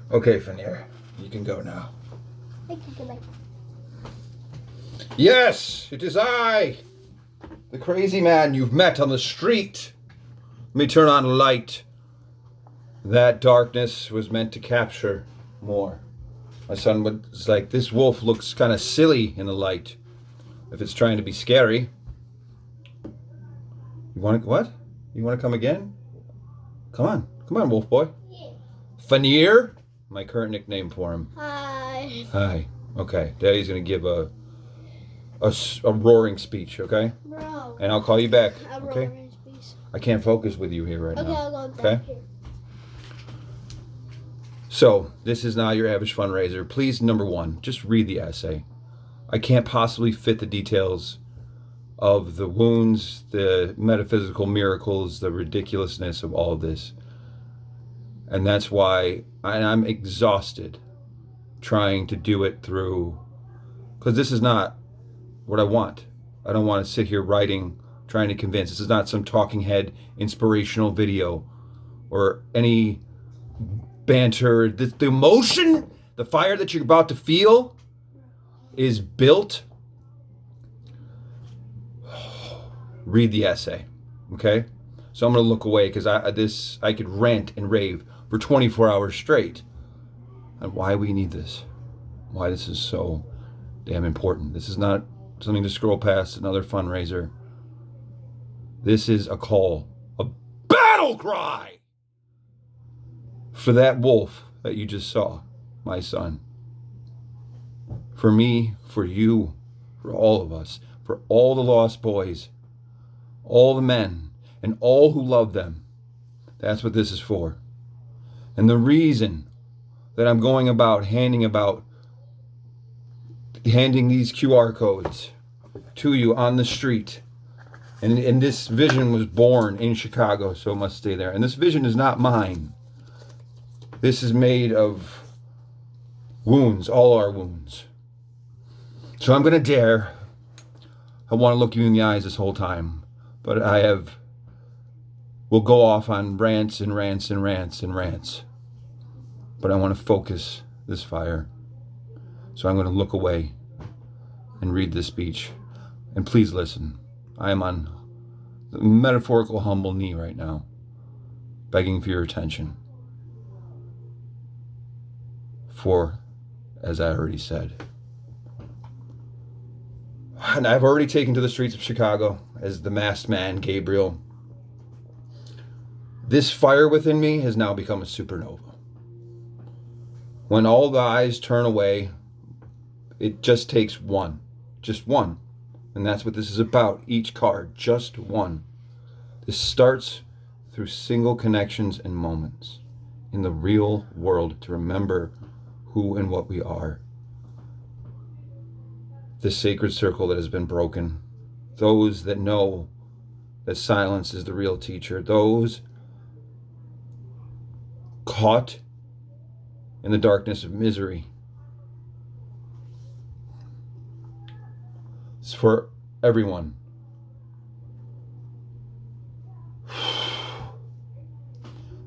Okay, Fenrir, you can go now. Thank you, goodbye. Yes, it is I, the crazy man you've met on the street. Let me turn on a light. That darkness was meant to capture more. My son was like, this wolf looks kind of silly in the light. If it's trying to be scary. You want to, what? You want to come again? Come on, wolf boy. Yeah. Fenrir, my current nickname for him. Hi. Hi. Okay, Daddy's gonna give a roaring speech, okay? Bro. And I'll call you back, A okay? roaring speech. I can't focus with you here right Okay, now. I'll go Okay? back here. So, this is not your average fundraiser. Please, number one, just read the essay. I can't possibly fit the details of the wounds, the metaphysical miracles, the ridiculousness of all of this. And that's why I'm exhausted trying to do it through, because this is not what I want. I don't want to sit here writing, trying to convince. This is not some talking head inspirational video or any banter. The emotion, the fire that you're about to feel is built. Read the essay, okay? So I'm going to look away because I could rant and rave for 24 hours straight on why we need this, why this is so damn important. This is not something to scroll past another fundraiser. This is a call, a battle cry for that wolf that you just saw, my son. For me, for you, for all of us, for all the lost boys, all the men, and all who love them. That's what this is for. And the reason that I'm going about handing these QR codes to you on the street. And this vision was born in Chicago, so it must stay there. And this vision is not mine. This is made of wounds, all our wounds. So I'm going to dare. I want to look you in the eyes this whole time. But we'll go off on rants and rants and rants and rants. But I want to focus this fire. So I'm going to look away and read this speech. And please listen. I am on the metaphorical humble knee right now, begging for your attention. For, as I already said, and I've already taken to the streets of Chicago as the masked man, Gabriel. This fire within me has now become a supernova. When all the eyes turn away, it just takes one. Just one. And that's what this is about. Each card, just one. This starts through single connections and moments in the real world to remember who and what we are. The sacred circle that has been broken. Those that know that silence is the real teacher. Those caught in the darkness of misery. It's for everyone.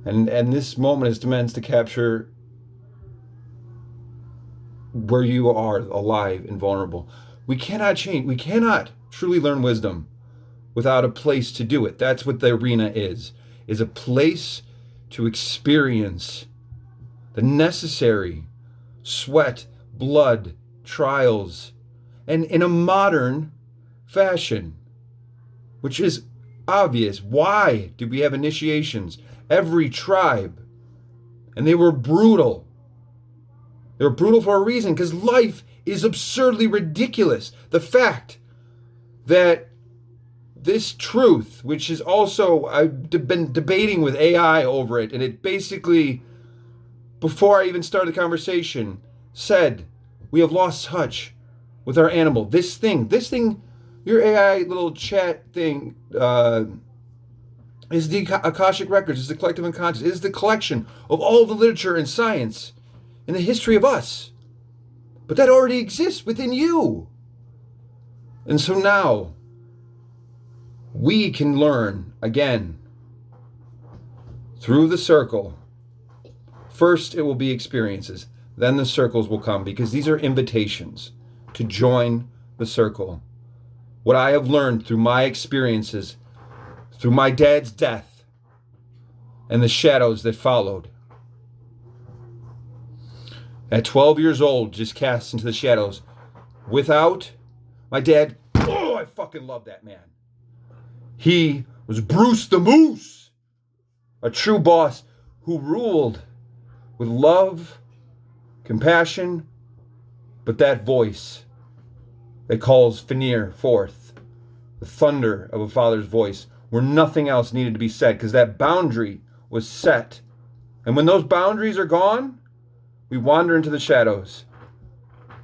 And this moment is meant to capture where you are alive and vulnerable. We cannot change. We cannot truly learn wisdom without a place to do it. That's what the arena is a place to experience the necessary sweat, blood, trials, and in a modern fashion, which is obvious. Why do we have initiations? Every tribe. And they were brutal. They were brutal for a reason, because life is absurdly ridiculous. The fact that this truth, which is also, I've been debating with AI over it, and it basically, before I even started the conversation, said, we have lost touch with our animal. This thing, your AI little chat thing, is the Akashic Records, is the collective unconscious, is the collection of all the literature and science in the history of us. But that already exists within you. And so now, we can learn again through the circle First, it will be experiences. Then the circles will come, because these are invitations to join the circle. What I have learned through my experiences, through my dad's death, and the shadows that followed. At 12 years old, just cast into the shadows. Without my dad, oh, I fucking love that man. He was Bruce the Moose, a true boss who ruled with love, compassion, but that voice that calls Fenrir forth, the thunder of a father's voice, where nothing else needed to be said, because that boundary was set. And when those boundaries are gone, we wander into the shadows,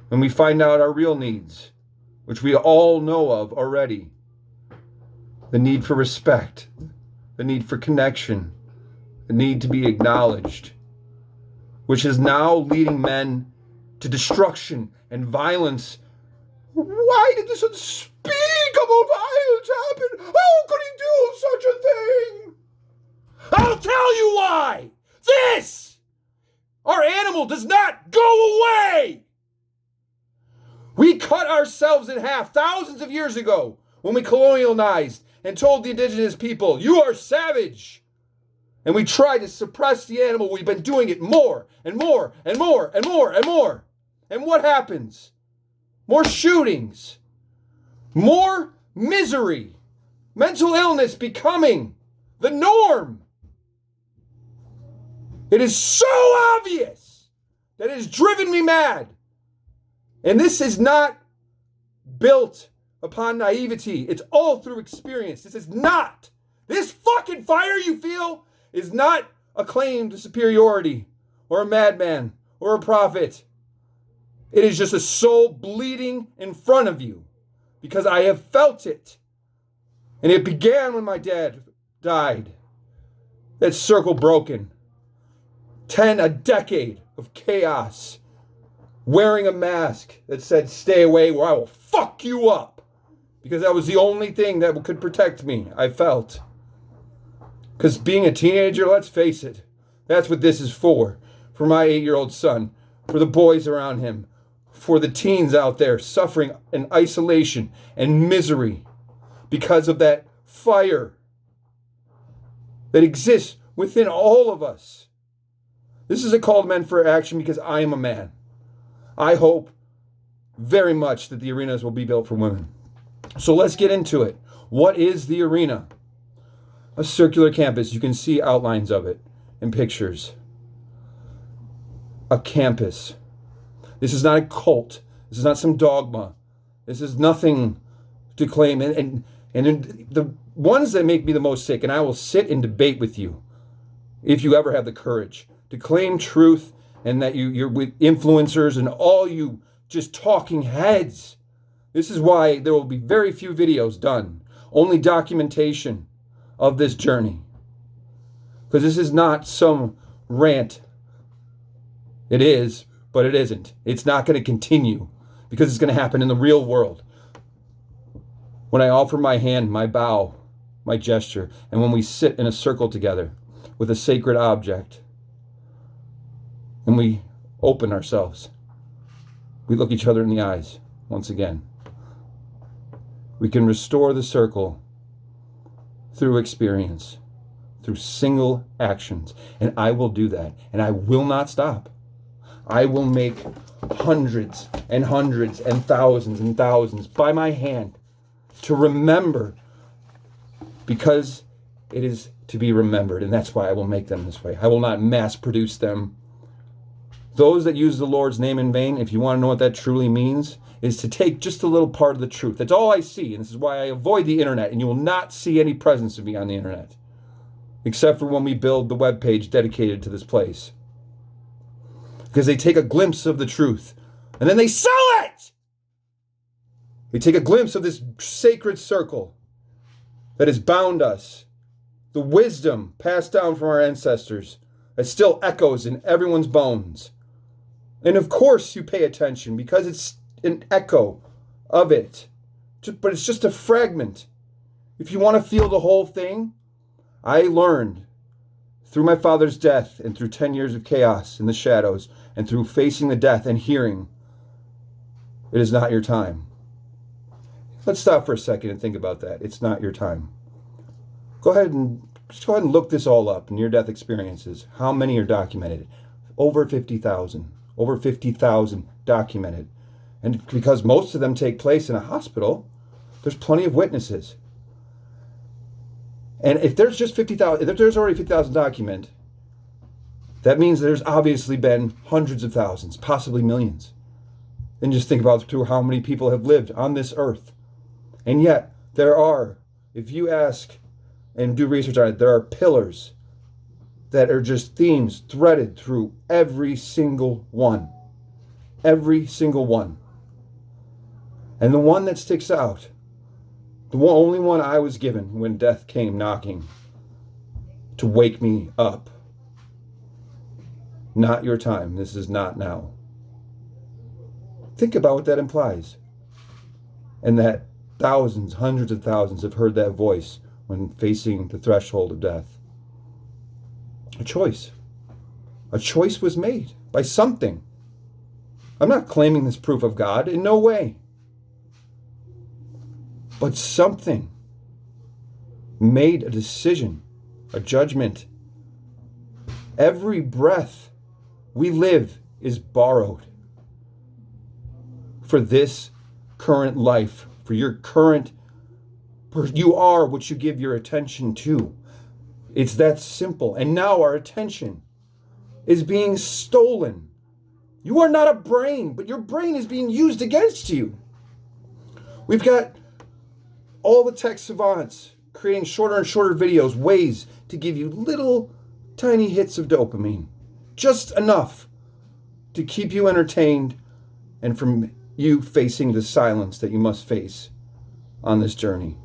and we find out our real needs, which we all know of already. The need for respect, the need for connection, the need to be acknowledged, which is now leading men to destruction and violence. Why did this unspeakable violence happen? How could he do such a thing? I'll tell you why. This, our animal, does not go away. We cut ourselves in half thousands of years ago when we colonialized and told the indigenous people, you are savage. And we tried to suppress the animal. We've been doing it more and more and more and more and more. And what happens? More shootings, more misery, mental illness becoming the norm. It is so obvious that it has driven me mad. And this is not built upon naivety. It's all through experience. This fucking fire you feel is not a claim to superiority or a madman or a prophet. It is just a soul bleeding in front of you, because I have felt it. And it began when my dad died. That circle broken. A decade of chaos. Wearing a mask that said, stay away or I will fuck you up. Because that was the only thing that could protect me, I felt. Because being a teenager, let's face it, that's what this is for. For my 8-year-old son. For the boys around him. For the teens out there suffering in isolation and misery. Because of that fire that exists within all of us. This is a call to men for action, because I am a man. I hope very much that the arenas will be built for women. So let's get into it. What is the arena? A circular campus. You can see outlines of it in pictures. A campus. This is not a cult. This is not some dogma. This is nothing to claim. And the ones that make me the most sick, and I will sit and debate with you if you ever have the courage to claim truth, and that you're with influencers and all you just talking heads. This is why there will be very few videos done. Only documentation of this journey. Because this is not some rant. It is, but it isn't. It's not going to continue, because it's going to happen in the real world. When I offer my hand, my bow, my gesture, and when we sit in a circle together with a sacred object, and we open ourselves, we look each other in the eyes once again. We can restore the circle through experience, through single actions. And I will do that. And I will not stop. I will make hundreds and hundreds and thousands by my hand to remember, because it is to be remembered. And that's why I will make them this way. I will not mass produce them. Those that use the Lord's name in vain, if you want to know what that truly means, is to take just a little part of the truth. That's all I see, and this is why I avoid the internet, and you will not see any presence of me on the internet, except for when we build the webpage dedicated to this place. Because they take a glimpse of the truth, and then they sell it! They take a glimpse of this sacred circle that has bound us, the wisdom passed down from our ancestors that still echoes in everyone's bones. And of course you pay attention, because it's an echo of it. But it's just a fragment. If you want to feel the whole thing, I learned Through my father's death and through 10 years of chaos in the shadows and through facing the death and hearing, it is not your time. Let's stop for a second and think about that. It's not your time. Go ahead and look this all up, near-death experiences. How many are documented? Over 50,000. Over 50,000 documented. And because most of them take place in a hospital, there's plenty of witnesses. And if there's just 50,000, if there's already 50,000 documented, that means there's obviously been hundreds of thousands, possibly millions. And just think about through how many people have lived on this earth. And yet, there are, if you ask and do research on it, there are pillars that are just themes threaded through every single one. Every single one. And the one that sticks out, only one I was given when death came knocking to wake me up. Not your time. This is not now. Think about what that implies. And that thousands, hundreds of thousands have heard that voice when facing the threshold of death. A choice. A choice was made by something. I'm not claiming this proof of God, in no way. But something made a decision, a judgment. Every breath we live is borrowed for this current life, for your current, you are what you give your attention to. It's that simple. And now our attention is being stolen. You are not a brain, but your brain is being used against you. We've got all the tech savants creating shorter and shorter videos, ways to give you little tiny hits of dopamine. Just enough to keep you entertained and from you facing the silence that you must face on this journey.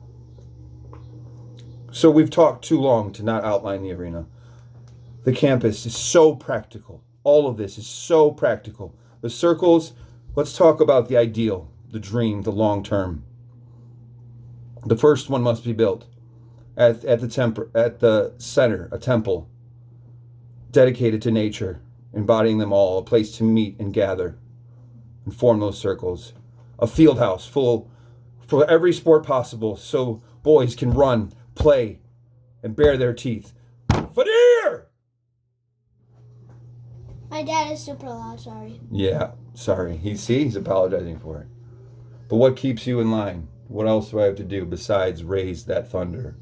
So we've talked too long to not outline the arena. The campus is so practical. All of this is so practical. The circles, let's talk about the ideal, the dream, the long term. The first one must be built at the center, a temple dedicated to nature, embodying them all, a place to meet and gather and form those circles. A field house full for every sport possible so boys can run, play, and bare their teeth. Fadir! My dad is super loud, sorry. Yeah, sorry. He's apologizing for it. But what keeps you in line? What else do I have to do besides raise that thunder?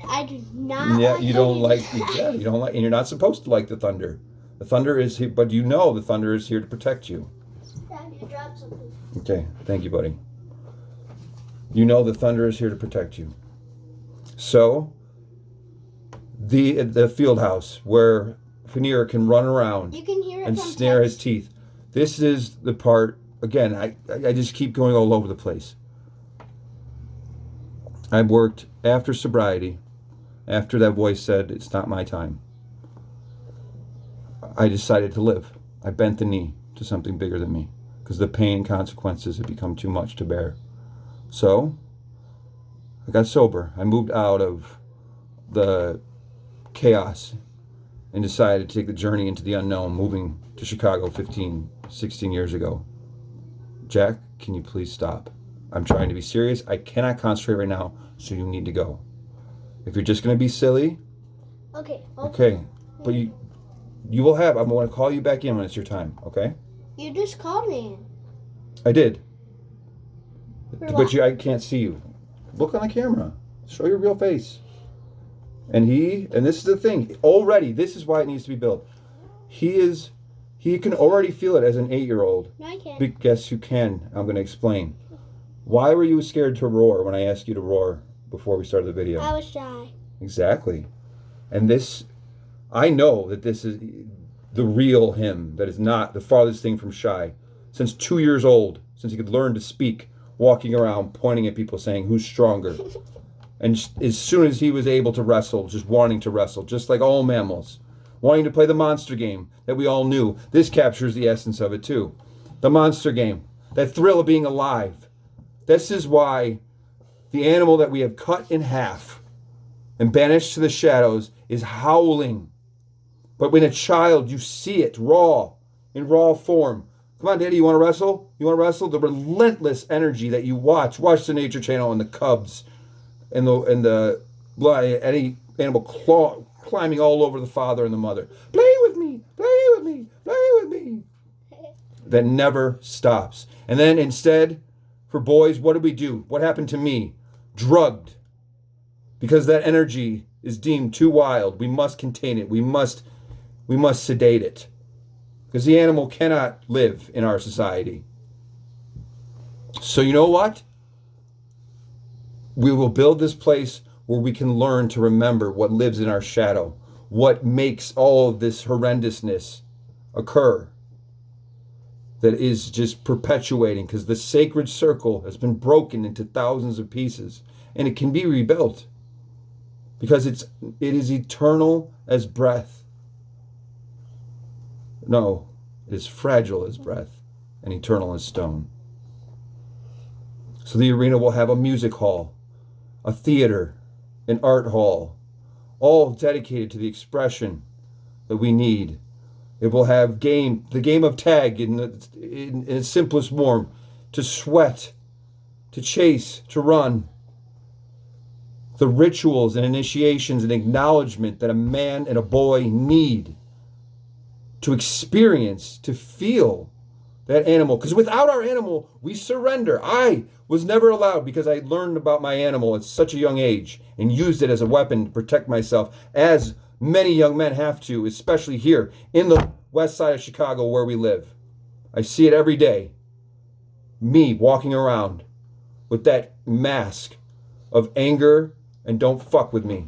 I do not Yeah, like you don't like, that. you don't like, and you're not supposed to like the thunder. The thunder is here, but you know the thunder is here to protect you. Dad, you dropped something. Okay, thank you, buddy. You know the thunder is here to protect you. So, the field house where Fanir can run around You can hear it and from snare his text. teeth. This is the part, again, I just keep going all over the place. I worked after sobriety, after that voice said, it's not my time. I decided to live. I bent the knee to something bigger than me because the pain and consequences had become too much to bear. So, I got sober. I moved out of the chaos and decided to take the journey into the unknown, moving to Chicago 16 years ago. Jack, can you please stop? I'm trying to be serious. I cannot concentrate right now, so you need to go. If you're just going to be silly, okay. But you will have, I'm going to call you back in when it's your time, okay? You just called me. I did. For But what? I can't see you. Look on the camera. Show your real face. And this is the thing. Already, this is why it needs to be built. He can already feel it as an 8-year-old. No, I can't. But guess who can? I'm going to explain. Why were you scared to roar when I asked you to roar before we started the video? I was shy. Exactly. And I know that this is the real him, that is not the farthest thing from shy. Since 2 years old, since he could learn to speak, walking around, pointing at people, saying, who's stronger? And as soon as he was able to wrestle, just wanting to wrestle, just like all mammals, wanting to play the monster game that we all knew. This captures the essence of it too. The monster game, that thrill of being alive. This is why the animal that we have cut in half and banished to the shadows is howling. But when a child, you see it raw, in raw form. Come on, Daddy, you want to wrestle? You want to wrestle? The relentless energy that you watch. Watch the Nature Channel and the cubs and the any animal climbing all over the father and the mother. Play with me, play with me, play with me. That never stops. And then instead, for boys, what do we do? What happened to me? Drugged. Because that energy is deemed too wild. We must contain it. We must sedate it. Because the animal cannot live in our society. So you know what? We will build this place where we can learn to remember what lives in our shadow. What makes all of this horrendousness occur. That is just perpetuating. Because the sacred circle has been broken into thousands of pieces. And it can be rebuilt. Because it is eternal as breath. No, it is fragile as breath and eternal as stone. So the arena will have a music hall, a theater, an art hall, all dedicated to the expression that we need. It will have the game of tag in its simplest form, to sweat, to chase, to run. The rituals and initiations and acknowledgement that a man and a boy need to experience, to feel that animal. Because without our animal, we surrender. I was never allowed, because I learned about my animal at such a young age and used it as a weapon to protect myself, as many young men have to, especially here in the west side of Chicago where we live. I see it every day. Me walking around with that mask of anger and don't fuck with me.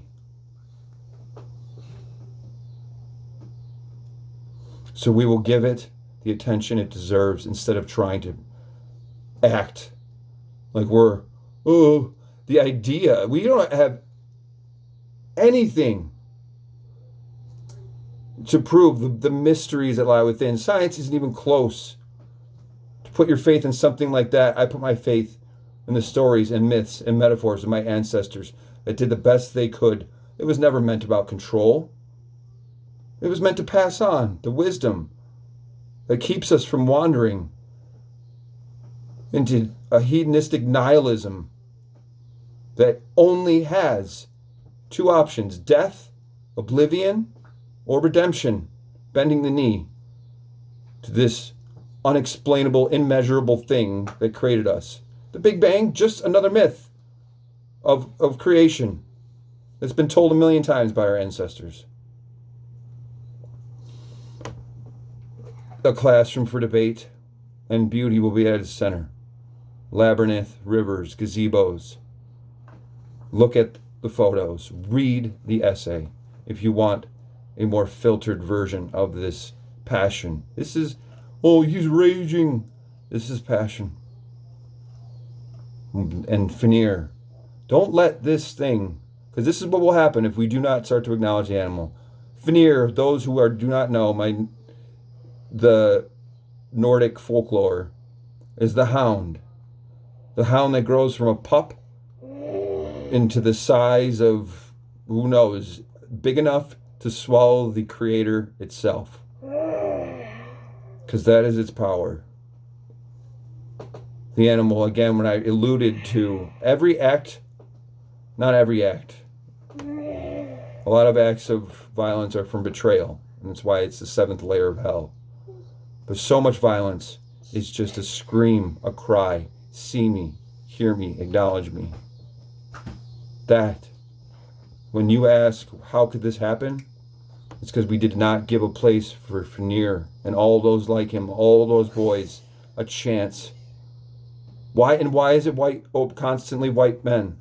So we will give it the attention it deserves instead of trying to act like we're, the idea. We don't have anything to prove the mysteries that lie within. Science isn't even close to put your faith in something like that. I put my faith in the stories and myths and metaphors of my ancestors that did the best they could. It was never meant about control. It was meant to pass on the wisdom that keeps us from wandering into a hedonistic nihilism that only has two options: death, oblivion, or redemption, bending the knee to this unexplainable, immeasurable thing that created us. The Big Bang, just another myth of creation that's been told a million times by our ancestors. A classroom for debate and beauty will be at its center. Labyrinth, rivers, gazebos. Look at the photos. Read the essay if you want a more filtered version of this passion. This is, he's raging. This is passion. And veneer. Don't let this thing, because this is what will happen if we do not start to acknowledge the animal. Veneer, those who do not know, the Nordic folklore, is the hound. The hound that grows from a pup into the size of, who knows, big enough to swallow the creator itself. Because that is its power. The animal, again, when I alluded to every act, not every act. A lot of acts of violence are from betrayal. And that's why it's the seventh layer of hell. But so much violence is just a scream, a cry. See me, hear me, acknowledge me. That, when you ask, how could this happen? It's because we did not give a place for Veneer and all those like him, all those boys, a chance. Why is it constantly white men?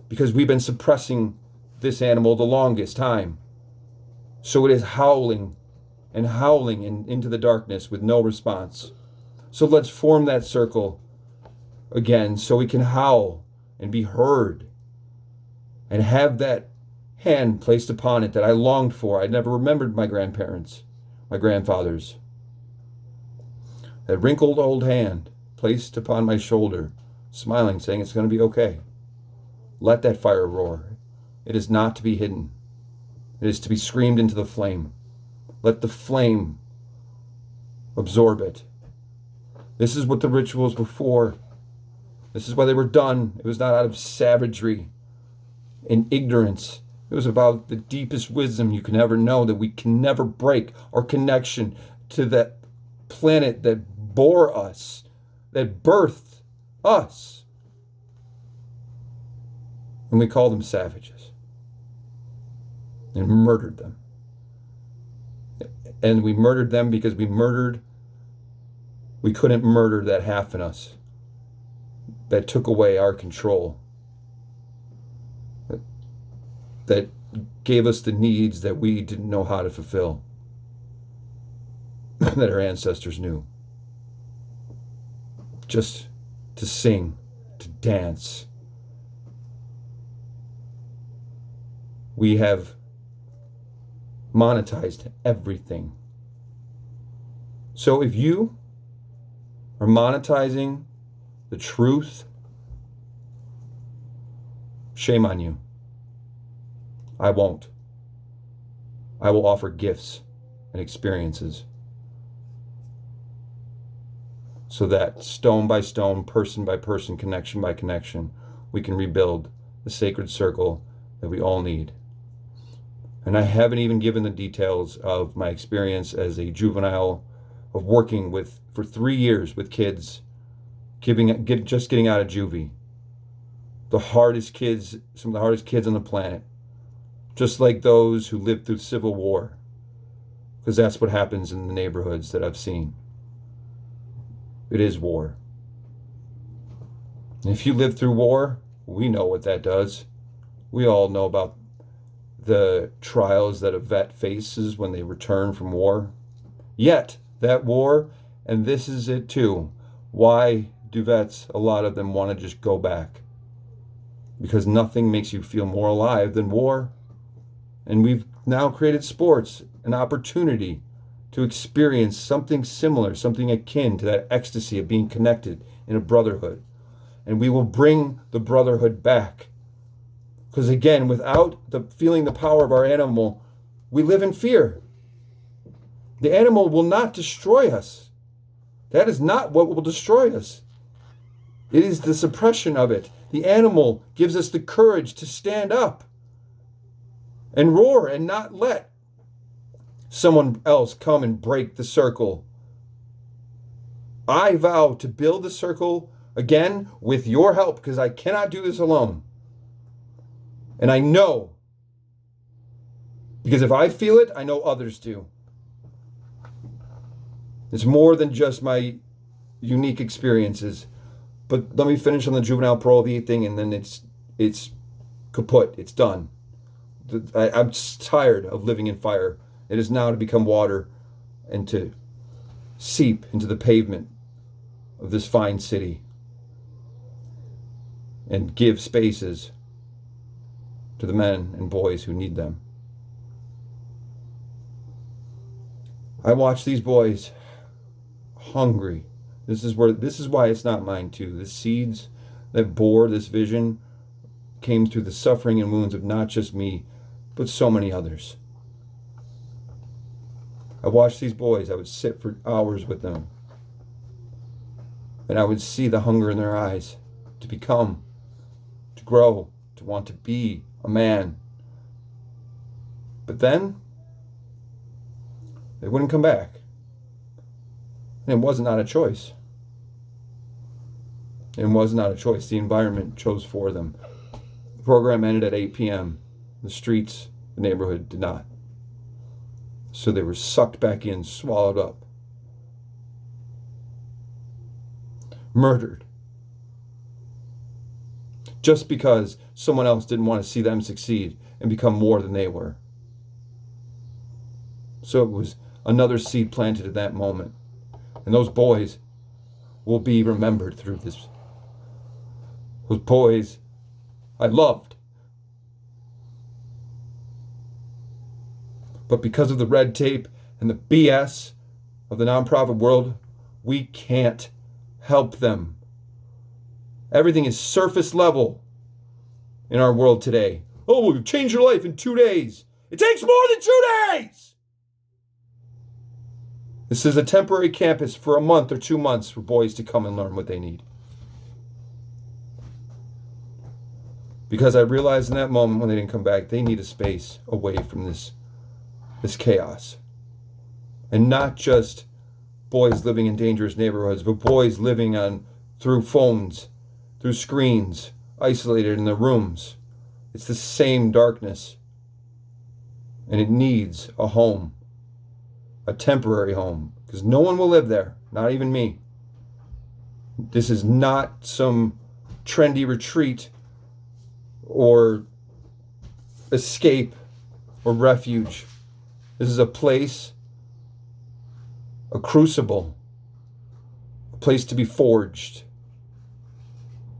Because we've been suppressing this animal the longest time. So it is howling and howling into the darkness with no response. So let's form that circle again so we can howl and be heard and have that hand placed upon it that I longed for. I never remembered my grandparents, my grandfathers. That wrinkled old hand placed upon my shoulder, smiling, saying it's going to be okay. Let that fire roar. It is not to be hidden. It is to be screamed into the flame. Let the flame absorb it. This is what the rituals were for. This is why they were done. It was not out of savagery and ignorance. It was about the deepest wisdom you can ever know, that we can never break our connection to that planet that bore us, that birthed us. And we call them savages and murdered them. And we murdered them because we couldn't murder that half in us that took away our control, that gave us the needs that we didn't know how to fulfill, that our ancestors knew. Just to sing, to dance. We have monetized everything. So if you are monetizing the truth, shame on you. I won't. I will offer gifts and experiences so that stone by stone, person by person, connection by connection, we can rebuild the sacred circle that we all need. And I haven't even given the details of my experience as a juvenile, of working for 3 years with kids, just getting out of juvie. The hardest kids, some of the hardest kids on the planet, just like those who lived through Civil War, because that's what happens in the neighborhoods that I've seen. It is war. And if you live through war, we know what that does. We all know about the trials that a vet faces when they return from war. Yet, that war, and this is it too, why do vets, a lot of them, want to just go back? Because nothing makes you feel more alive than war. And we've now created sports, an opportunity to experience something similar, something akin to that ecstasy of being connected in a brotherhood. And we will bring the brotherhood back. Because again, without feeling the power of our animal, we live in fear. The animal will not destroy us. That is not what will destroy us. It is the suppression of it. The animal gives us the courage to stand up and roar and not let someone else come and break the circle. I vow to build the circle again with your help, because I cannot do this alone. And I know, because if I feel it, I know others do. It's more than just my unique experiences. But let me finish on the juvenile parole thing, and then it's kaput. It's done. I'm tired of living in fire. It is now to become water and to seep into the pavement of this fine city and give spaces to the men and boys who need them. I watch these boys hungry. This is why it's not mine too. The seeds that bore this vision came through the suffering and wounds of not just me, but so many others. I watched these boys. I would sit for hours with them. And I would see the hunger in their eyes to become, to grow, to want to be a man. But then, they wouldn't come back. And it was not a choice. It was not a choice. The environment chose for them. The program ended at 8 p.m. The streets, the neighborhood did not. So they were sucked back in, swallowed up. Murdered. Just because someone else didn't want to see them succeed and become more than they were. So it was another seed planted at that moment. And those boys will be remembered through this. Those boys I loved. But because of the red tape and the BS of the nonprofit world, we can't help them. Everything is surface level in our world today. Oh, we'll change your life in 2 days. It takes more than 2 days! This is a temporary campus for a month or 2 months for boys to come and learn what they need. Because I realized in that moment when they didn't come back, they need a space away from this chaos. And not just boys living in dangerous neighborhoods, but boys living through phones, through screens, isolated in their rooms. It's the same darkness. And it needs a home, a temporary home, because no one will live there, not even me. This is not some trendy retreat or escape or refuge. This is a place, a crucible, a place to be forged,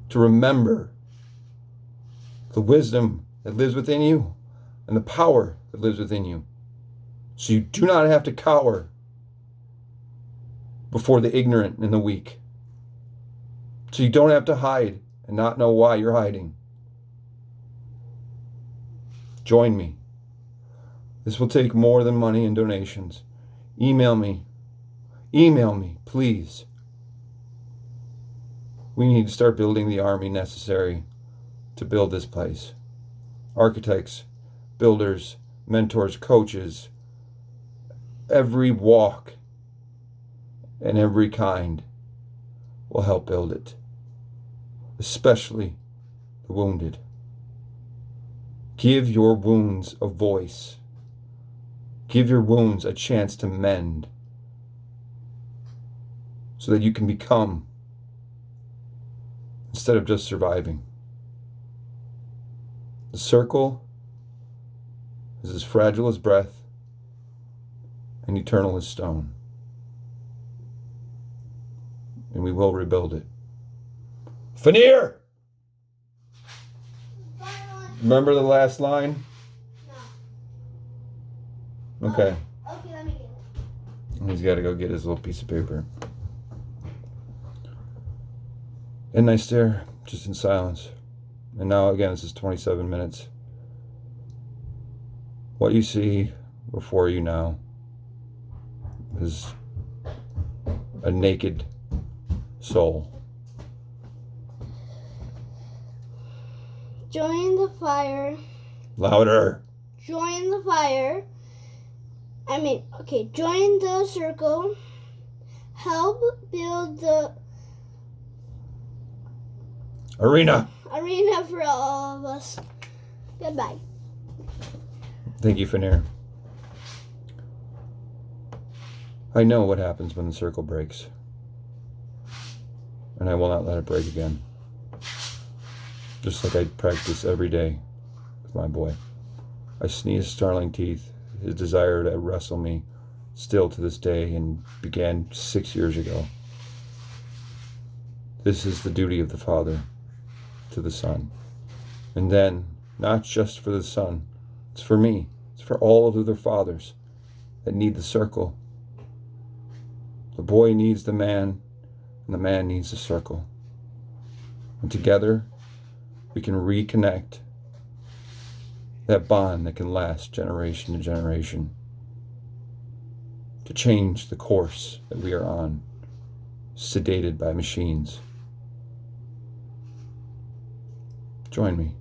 to remember the wisdom that lives within you and the power that lives within you. So you do not have to cower before the ignorant and the weak. So you don't have to hide and not know why you're hiding. Join me. This will take more than money and donations. Email me. Email me, please. We need to start building the army necessary to build this place. Architects, builders, mentors, coaches, every walk and every kind will help build it, especially the wounded. Give your wounds a voice. Give your wounds a chance to mend so that you can become instead of just surviving. The circle is as fragile as breath and eternal as stone. And we will rebuild it. Fanir! Remember the last line? No. Okay. Okay, let me get it. He's got to go get his little piece of paper. And I stare, just in silence. And now, again, this is 27 minutes. What you see before you now is a naked soul. Join the fire. Louder. Join the fire. Join the circle. Help build the Arena for all of us. Goodbye. Thank you, Fanir. I know what happens when the circle breaks. And I will not let it break again. Just like I practice every day with my boy. I sneeze starling teeth, his desire to wrestle me, still to this day, and began 6 years ago. This is the duty of the father to the son. And then, not just for the son, it's for me. It's for all of the other fathers that need the circle. The boy needs the man, and the man needs the circle. And together, we can reconnect that bond that can last generation to generation, to change the course that we are on, sedated by machines. Join me.